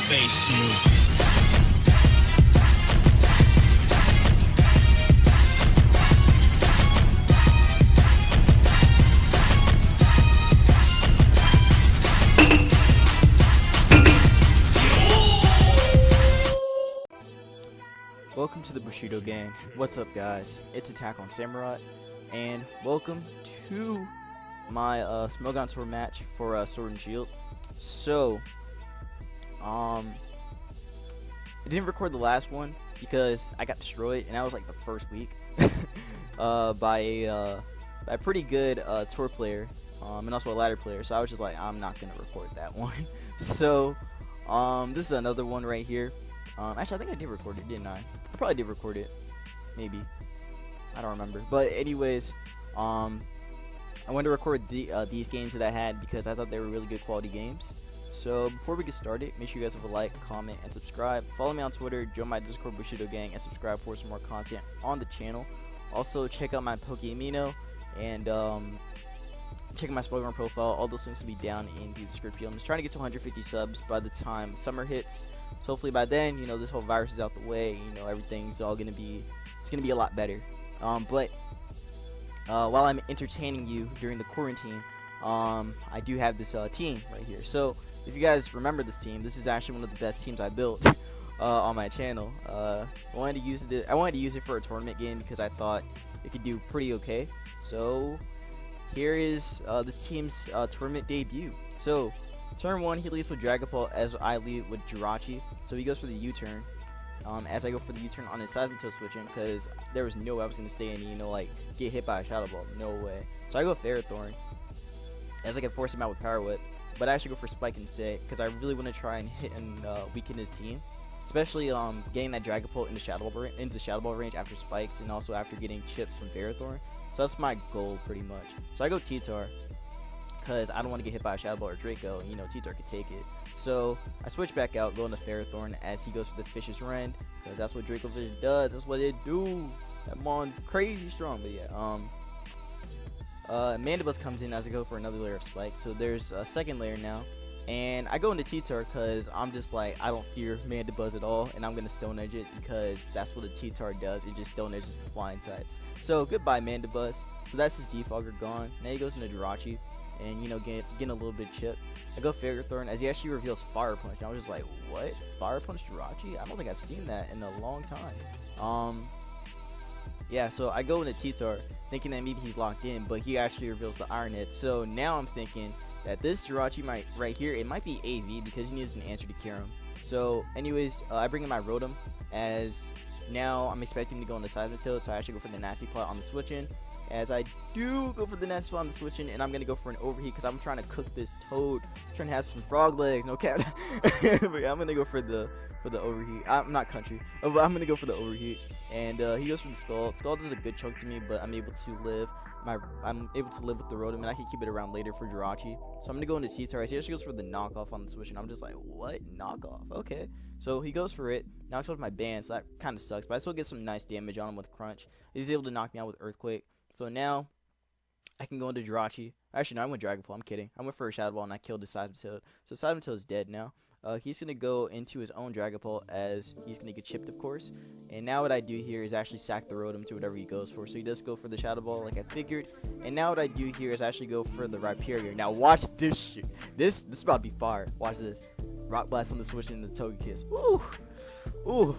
face you. Welcome to the Bushido Gang. What's up, guys? It's Attack on Samurai, and welcome to my Smogon tour match for Sword and Shield. So, I didn't record the last one because I got destroyed, and that was like the first week by a pretty good tour player, and also a ladder player. So I was just like, I'm not gonna record that one. So, this is another one right here. Actually, I think I did record it, didn't I? I probably did record it. Maybe. I don't remember. But anyways, I wanted to record these games that I had because I thought they were really good quality games. So before we get started, make sure you guys have a like, comment, and subscribe. Follow me on Twitter, join my Discord Bushido Gang, and subscribe for some more content on the channel. Also, check out my Pokemino and check out my Smogon profile. All those links will be down in the description. I'm just trying to get to 150 subs by the time summer hits. So hopefully by then, this whole virus is out the way. Everything's all gonna be, it's gonna be a lot better. But while I'm entertaining you during the quarantine, I do have this team right here. So if you guys remember this team, this is actually one of the best teams I built on my channel. I wanted to use it for a tournament game because I thought it could do pretty okay. So here is this team's tournament debut. So turn 1, he leads with Dragapult as I lead with Jirachi. So he goes for the U-turn. As I go for the U-turn on his Seismitoad switching, because there was no way I was going to stay in, like, get hit by a Shadow Ball. No way. So I go Ferrothorn, as I can force him out with Power Whip. But I actually go for Spike instead, because I really want to try and hit and weaken his team. Especially getting that Dragapult into Shadow Ball range after Spikes, and also after getting chips from Ferrothorn. So that's my goal, pretty much. So I go T-Tar, because I don't want to get hit by a Shadow Ball or Draco, and T-Tar could take it. So I switch back out, go into Ferrothorn as he goes for the Fish's Rend, because that's what Draco Fish does. That's what it do. That mon crazy strong. But yeah, Mandibuzz comes in as I go for another layer of Spikes. So there's a second layer now, and I go into T-Tar because I'm just like, I don't fear Mandibuzz at all, and I'm gonna Stone Edge it because that's what a T-Tar does. It just Stone Edges the flying types. So goodbye Mandibuzz. So that's his Defogger gone. Now he goes into Jirachi, and getting a little bit chipped. I go Ferrothorn as he actually reveals Fire Punch. And I was just like, what? Fire Punch Jirachi? I don't think I've seen that in a long time. Yeah, so I go into T-Tar thinking that maybe he's locked in, but he actually reveals the Iron Head. So now I'm thinking that this Jirachi right here, it might be AV because he needs an answer to Kyurem. So anyways, I bring in my Rotom as now I'm expecting to go into Seismitoad, so I actually go for the Nasty Plot on the switch in. As I do go for the Nasty Plot on the switch in, and I'm gonna go for an Overheat because I'm trying to cook this Toad, trying to have some frog legs, no cap. But yeah, I'm gonna go for the Overheat. I'm not country, but I'm gonna go for the Overheat. And he goes for the Skull. Skull does a good chunk to me, but I'm able to live with the Rotom, and I can keep it around later for Jirachi. So I'm gonna go into T-Tar. He actually goes for the knockoff on the switch, and I'm just like, what? Knockoff? Okay. So he goes for it, knocks off my band, so that kind of sucks, but I still get some nice damage on him with Crunch. He's able to knock me out with Earthquake. So now I can go into Jirachi. Actually, no, I went Dragon Ball. I'm kidding. I went for a Shadow Ball, and I killed the Seismitoad. So Seismitoad is dead now. He's going to go into his own Dragon Ball as he's going to get chipped, of course. And now what I do here is actually sack the Rotom to whatever he goes for. So he does go for the Shadow Ball like I figured. And now what I do here is actually go for the Rhyperior. Now watch this shit. This is about to be fire. Watch this. Rock Blast on the switch into the Togekiss. Ooh. Ooh.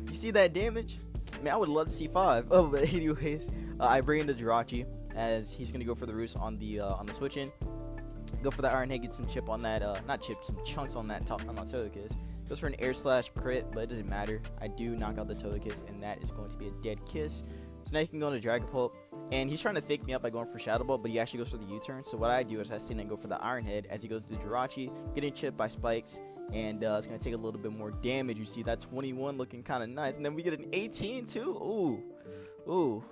You see that damage? Man, I would love to see 5. Oh, but anyways, I bring in the Jirachi as he's going to go for the Roost on the switch in. Go for the Iron Head, get some chip on that, not chip, some chunks on that Togekiss. Goes for an Air Slash crit, but it doesn't matter. I do knock out the Togekiss, and that is going to be a dead kiss. So now you can go into Dragapult, and he's trying to fake me up by going for Shadow Ball, but he actually goes for the U-turn. So what I do is I stand and go for the Iron Head as he goes to Jirachi, getting chipped by Spikes, and it's going to take a little bit more damage. You see that 21 looking kind of nice, and then we get an 18 too. Ooh. Ooh.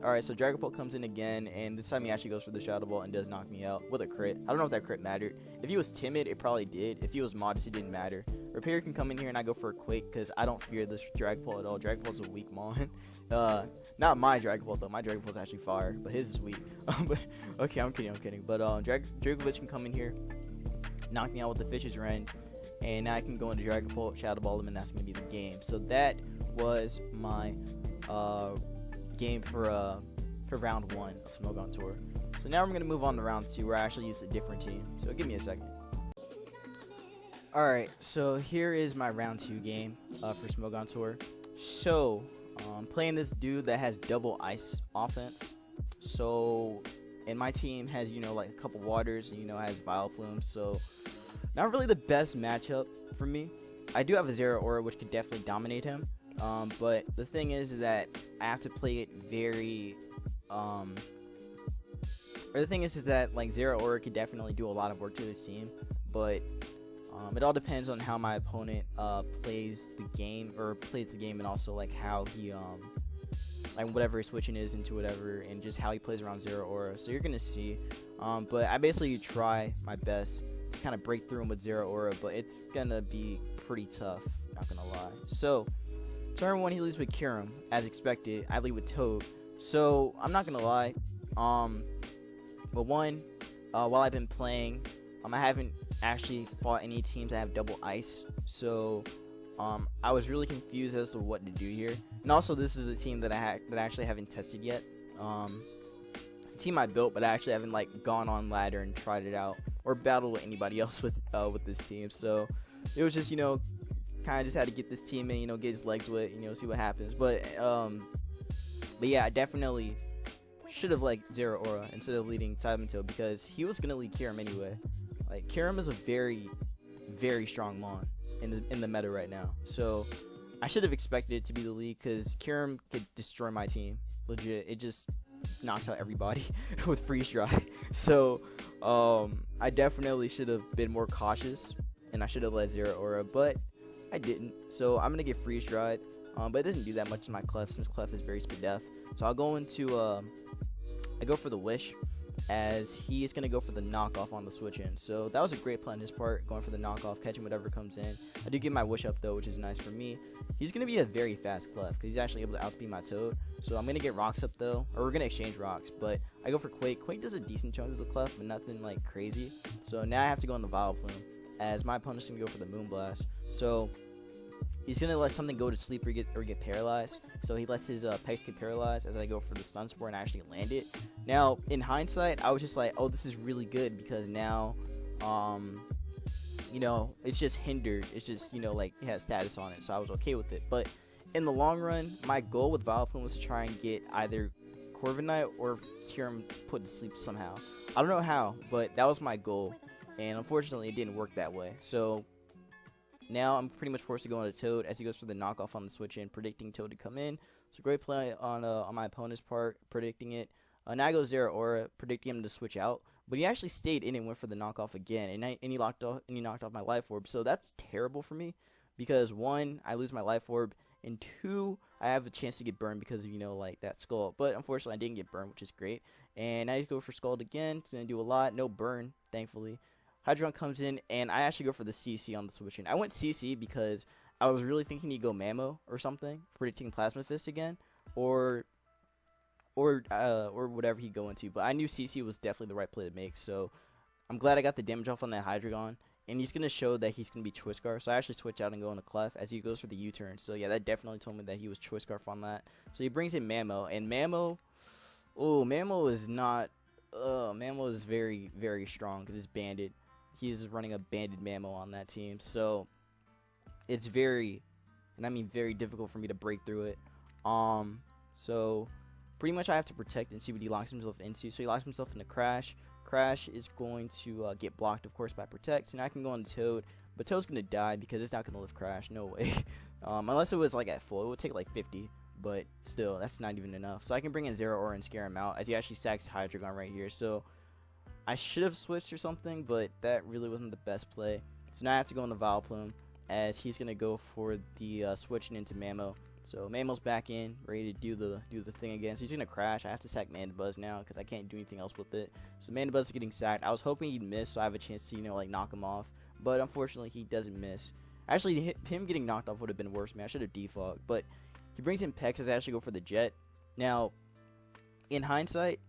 Alright, so Dragapult comes in again, and this time he actually goes for the Shadow Ball and does knock me out with a crit. I don't know if that crit mattered. If he was timid, it probably did. If he was modest, it didn't matter. Repair can come in here and I go for a Quake because I don't fear this Dragapult at all. Dragapult's a weak mon. Not my Dragapult though. My Dragapult's actually fire, but his is weak. But okay, I'm kidding. But Dragovich can come in here, knock me out with the Fish's Rend. and now I can go into Dragon Ball, Shadow Ball him, and that's gonna be the game. So that was my game for round 1 of Smogon Tour. So now we're gonna move on to round 2, where I actually use a different team. So give me a second. Alright, so here is my round 2 game for Smogon Tour. So playing this dude that has double ice offense. So and my team has, you know, like a couple waters, and, you know, has Vileplume. So not really the best matchup for me. I do have a Zero Aura, which could definitely dominate him. But the thing is that I have to play it very or the thing is that like Zero Aura could definitely do a lot of work to his team, but it all depends on how my opponent plays the game, and also like how he like whatever his switching is into whatever, and just how he plays around Zero Aura. So you're gonna see, but I basically try my best to kind of break through him with Zero Aura, but it's gonna be pretty tough, not gonna lie. So turn 1 he leads with Kirim, as expected. I lead with Toad. So I'm not gonna lie, but one, while I've been playing, I haven't actually fought any teams that have double ice, so I was really confused as to what to do here. And also, this is a team that I actually haven't tested yet. It's a team I built, but I actually haven't like gone on ladder and tried it out or battled with anybody else with this team. So it was just, you know, kind of just had to get this team in, you know, get his legs wet, you know, see what happens. But yeah, I definitely should have like Zero Aura instead of leading Toad, because he was gonna lead Kirim anyway. Like Kirim is a very, very strong mon in the meta right now. So I should have expected it to be the lead, because Kirim could destroy my team. Legit, it just knocks out everybody with freeze dry. So I definitely should have been more cautious, and I should have led Zero Aura, but I didn't. So I'm gonna get freeze dried. But it doesn't do that much to my Clef, since Clef is very speed def. So I'll go into I go for the Wish, as he is going to go for the knockoff on the switch in. So that was a great play on his part, going for the knockoff, catching whatever comes in. I do get my Wish up though, which is nice for me. He's going to be a very fast Clef, because he's actually able to outspeed my Toad. So I'm going to get rocks up though, or we're going to exchange rocks. But I go for Quake. Quake does a decent chunk of the Clef, but nothing like crazy. So now I have to go on the Vileplume, as my opponent's going to go for the Moonblast. So he's going to let something go to sleep or get paralyzed. So he lets his Pex get paralyzed as I go for the Stun Spore and actually land it. Now, in hindsight, I was just like, oh, this is really good, because now, you know, it's just hindered. It's just, you know, like, it has status on it. So I was okay with it. But in the long run, my goal with Vileplume was to try and get either Corviknight or Kirim put to sleep somehow. I don't know how, but that was my goal. And unfortunately, it didn't work that way. So now I'm pretty much forced to go on to Toad, as he goes for the knockoff on the switch in, predicting Toad to come in. It's a great play on my opponent's part, predicting it. Now I go Zero Aura, predicting him to switch out, but he actually stayed in and went for the knockoff again, and he knocked off my Life Orb. So that's terrible for me, because 1, I lose my Life Orb, and 2, I have a chance to get burned because of, you know, like that Scald. But unfortunately, I didn't get burned, which is great. And I go for Scald again. It's gonna do a lot. No burn, thankfully. Hydron comes in, and I actually go for the CC on the switch in. I went CC because I was really thinking he'd go Mamo or something, predicting Plasma Fist again, or whatever he'd go into. But I knew CC was definitely the right play to make, so I'm glad I got the damage off on that Hydreigon. And he's going to show that he's going to be Choice Scarf, so I actually switch out and go into Clef as he goes for the U-turn. So yeah, that definitely told me that he was Choice Scarf on that. So he brings in Mamo, and Mamo is not, Mamo is very, very strong because it's banded. He's running a banded Mamo on that team, so it's very, and I mean very difficult for me to break through it. So pretty much I have to protect and see what he locks himself into. So he locks himself into Crash. Crash is going to get blocked, of course, by Protect. So now I can go on Toad, but Toad's going to die because it's not going to live Crash. No way. Unless it was like at full. It would take like 50, but still, that's not even enough. So I can bring in Zero Aura and scare him out, as he actually stacks Hydreigon right here. So I should have switched or something, but that really wasn't the best play. So now I have to go on the Vileplume, as he's going to go for the switching into Mamo. So Mamo's back in, ready to do the thing again. So he's going to Crash. I have to sack Mandibuzz now because I can't do anything else with it. So Mandibuzz is getting sacked. I was hoping he'd miss, so I have a chance to, you know, like knock him off. But unfortunately, he doesn't miss. Actually, him getting knocked off would have been worse, man. I should have defogged. But he brings in Pex as I actually go for the Jet. Now, in hindsight,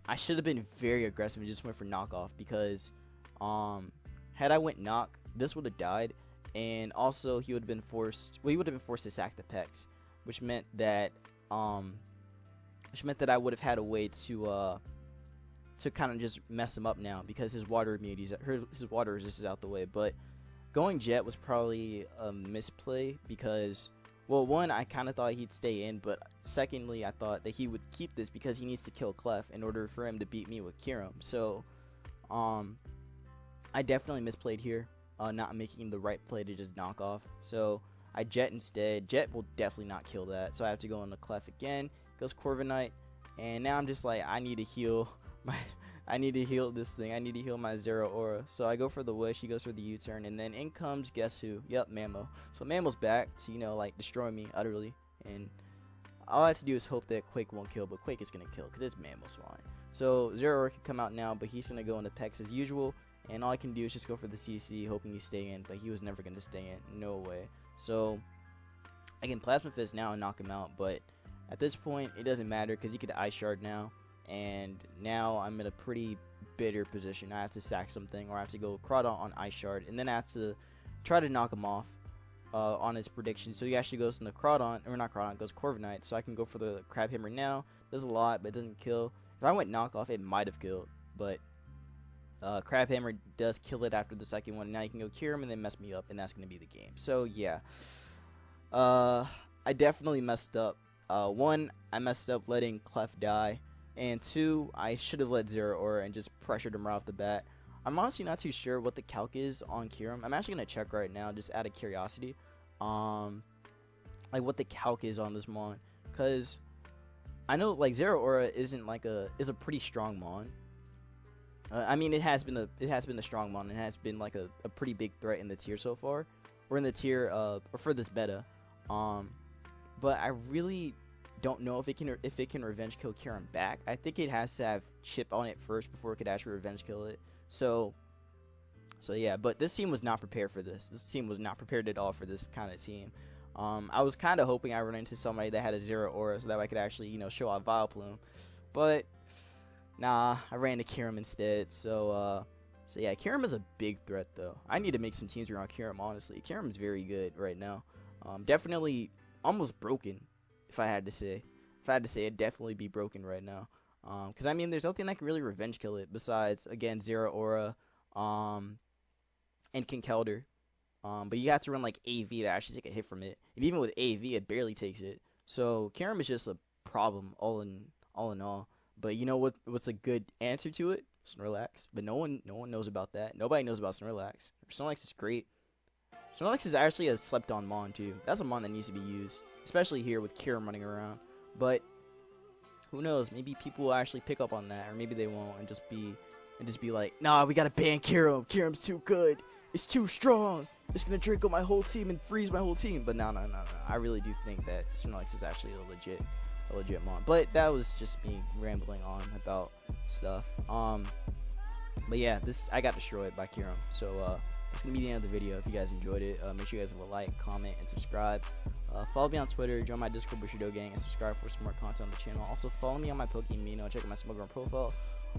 I should have been very aggressive and just went for knockoff, because had I went knock, this would have died. and also he would have been forced. Well, he would have been forced to sack the Pex, which meant that I would have had a way to kind of just mess him up now because his water immunity, his water resist is out the way. But going Jet was probably a misplay because, well, one, I kind of thought he'd stay in, but secondly, I thought that he would keep this because he needs to kill Clef in order for him to beat me with Kirim. So, I definitely misplayed here, not making the right play to just knock off. So, I Jet instead. Jet will definitely not kill that, so I have to go into Clef again. Goes Corviknight, and now I'm just like, I need to heal I need to heal this thing. I need to heal my Zero Aura. So I go for the Wish. He goes for the U-turn. And then in comes, guess who? Yep, Mamo. So Mamo's back to, you know, like, destroy me utterly. And all I have to do is hope that Quake won't kill. But Quake is going to kill because it's Mamo Swine. So Zero Aura can come out now. But he's going to go into Pex as usual. And all I can do is just go for the CC, hoping he stay in. But he was never going to stay in. No way. So I can Plasma Fist now and knock him out. But at this point, it doesn't matter because he could Ice Shard now. And now I'm in a pretty bitter position. I have to sack something, or I have to go Crawdon on Ice Shard, and then I have to try to knock him off on his prediction. So he actually goes into Crawdon, or not Crawdon, goes Corviknight. So I can go for the Crab Hammer now. Does a lot, but it doesn't kill. If I went knockoff, it might have killed, but Crab Hammer does kill it after the second one. Now you can go cure him and then mess me up, and that's going to be the game. So yeah, I definitely messed up. One, I messed up letting Clef die. And two, I should have let Zero Aura and just pressured him right off the bat. I'm honestly not too sure what the calc is on Kirim. I'm actually going to check right now, just out of curiosity. Like what the calc is on this Mon. Because I know like Zero Aura isn't like is a pretty strong Mon. I mean, it has been a strong Mon. It has been like a pretty big threat in the tier so far. Or in the tier, or for this beta. But I really don't know if it can revenge kill Kirim back. I think it has to have chip on it first before it could actually revenge kill it. So yeah, but this team was not prepared for this. This team was not prepared at all for this kind of team. I was kind of hoping I run into somebody that had a Zero Aura so that I could actually, you know, show out Vileplume. But nah, I ran to Kirim instead. So yeah, Kirim is a big threat though. I need to make some teams around Kirim, honestly. Kirim is very good right now. Definitely almost broken. If I had to say, it'd definitely be broken right now. Because I mean, there's nothing that can really revenge kill it besides, again, Zero Aura, and Kinkeldr. But you have to run like AV to actually take a hit from it, and even with AV, it barely takes it. So Kirim is just a problem all in all. But you know what's a good answer to it? Snorlax. But no one knows about that. Nobody knows about Snorlax. Snorlax is great. Snorlax is actually a slept-on Mon too. That's a Mon that needs to be used. Especially here with Kirim running around. But who knows? Maybe people will actually pick up on that, or maybe they won't, and just be like, nah, we gotta ban Kirim. Kirim's too good. It's too strong. It's gonna Draco my whole team and freeze my whole team. But no. I really do think that Snorlax is actually a legit Mon. But that was just me rambling on about stuff. But yeah, I got destroyed by Kirim. So that's gonna be the end of the video. If you guys enjoyed it, make sure you guys have a like, comment, and subscribe. Follow me on Twitter, join my Discord Bushido gang, and subscribe for some more content on the channel. Also, follow me on my Pokemon, check out my Smogon profile.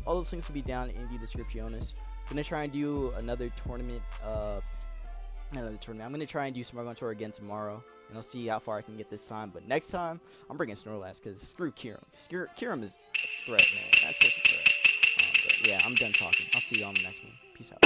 All those links will be down in the description. I'm gonna try and do another tournament. I'm gonna try and do Smogon Tour again tomorrow, and I'll see how far I can get this time. But next time, I'm bringing Snorlax because screw Kirim. Kirim is a threat, man. That's such a threat. But yeah, I'm done talking. I'll see you on the next one. Peace out.